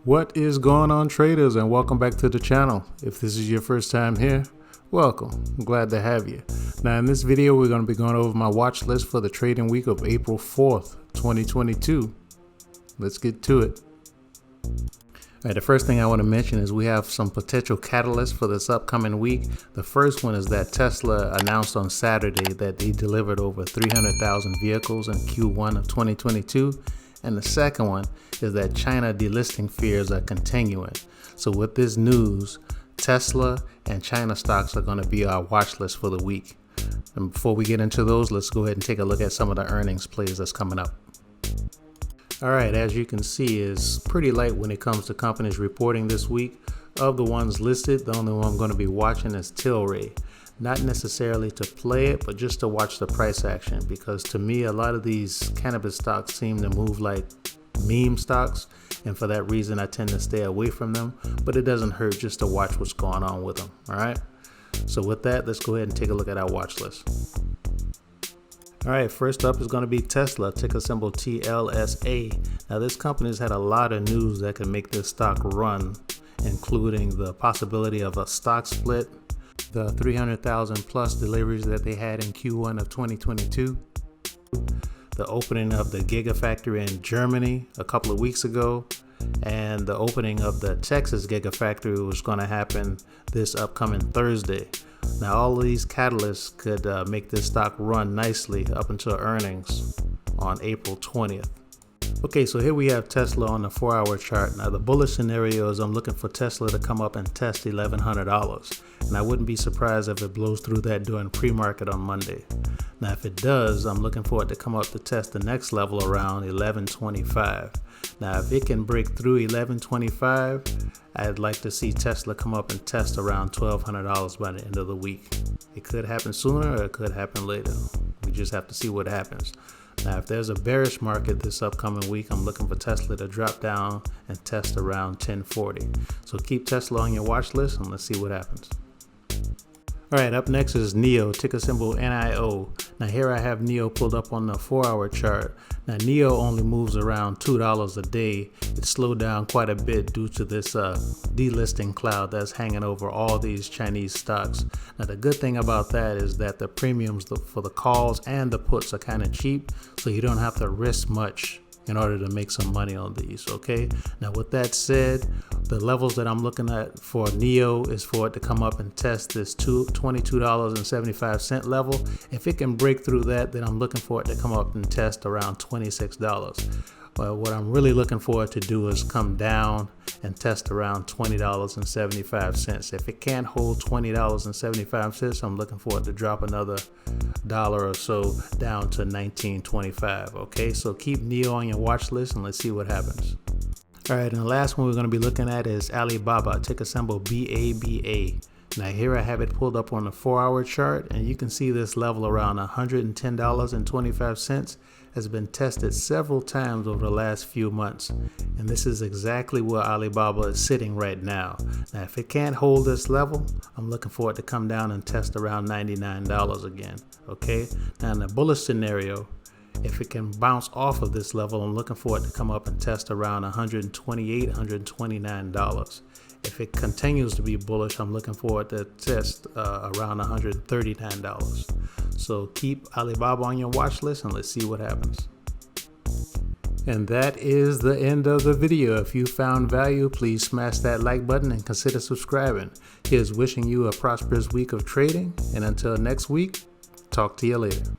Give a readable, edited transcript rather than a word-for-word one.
What is going on, traders, and welcome back to the channel. If this is your first time here, welcome. I'm glad to have you. Now in this video, we're going to be going over my watch list for the trading week of April 4th, 2022. Let's get to it. All right, the first thing I want to mention is we have some potential catalysts for this upcoming week. The first one is that Tesla announced on Saturday that they delivered over 300,000 vehicles in Q1 of 2022. And the second one is that China delisting fears are continuing. So with this news, Tesla and China stocks are going to be our watch list for the week. And before we get into those, let's go ahead and take a look at some of the earnings plays that's coming up. All right, as you can see, it's pretty light when it comes to companies reporting this week. Of the ones listed, the only one I'm going to be watching is Tilray. Not necessarily to play it, but just to watch the price action, because to me, a lot of these cannabis stocks seem to move like meme stocks, and for that reason, I tend to stay away from them, but it doesn't hurt just to watch what's going on with them, all right? So with that, let's go ahead and take a look at our watch list. All right, first up is going to be Tesla, ticker symbol TLSA. Now, this company has had a lot of news that can make this stock run, including the possibility of a stock split, the 300,000 plus deliveries that they had in Q1 of 2022, the opening of the Gigafactory in Germany a couple of weeks ago, and the opening of the Texas Gigafactory was going to happen this upcoming Thursday. Now, all of these catalysts could make this stock run nicely up until earnings on April 20th. Okay, so here we have Tesla on the 4-hour chart. Now, the bullish scenario is I'm looking for Tesla to come up and test $1,100. And I wouldn't be surprised if it blows through that during pre-market on Monday. Now, if it does, I'm looking for it to come up to test the next level around $1,125. Now, if it can break through $1,125, I'd like to see Tesla come up and test around $1,200 by the end of the week. It could happen sooner or it could happen later. We just have to see what happens. Now, if there's a bearish market this upcoming week, I'm looking for Tesla to drop down and test around 1040. So keep Tesla on your watch list and let's see what happens. All right, up next is NIO, ticker symbol NIO. Now here I have NIO pulled up on the 4-hour chart. Now NIO only moves around $2 a day. It slowed down quite a bit due to this delisting cloud that's hanging over all these Chinese stocks. Now the good thing about that is that the premiums for the calls and the puts are kind of cheap, so you don't have to risk much in order to make some money on these, okay? Now with that said, the levels that I'm looking at for NIO is for it to come up and test this $22.75 level. If it can break through that, then I'm looking for it to come up and test around $26. But what I'm really looking for it to do is come down and test around $20.75. If it can't hold $20.75, I'm looking for it to drop another dollar or so down to $19.25. Okay, so keep NIO on your watch list and let's see what happens. All right, and the last one we're going to be looking at is Alibaba, ticker symbol BABA. Now here I have it pulled up on the 4-hour chart, and you can see this level around $110.25 has been tested several times over the last few months, and this is exactly where Alibaba is sitting right now. Now if it can't hold this level, I'm looking for it to come down and test around $99 again. Okay, now in the bullish scenario, if it can bounce off of this level, I'm looking for it to come up and test around $128, $129. If it continues to be bullish, I'm looking for it to test around $139. So keep Alibaba on your watch list and let's see what happens. And that is the end of the video. If you found value, please smash that like button and consider subscribing. Here's wishing you a prosperous week of trading. And until next week, talk to you later.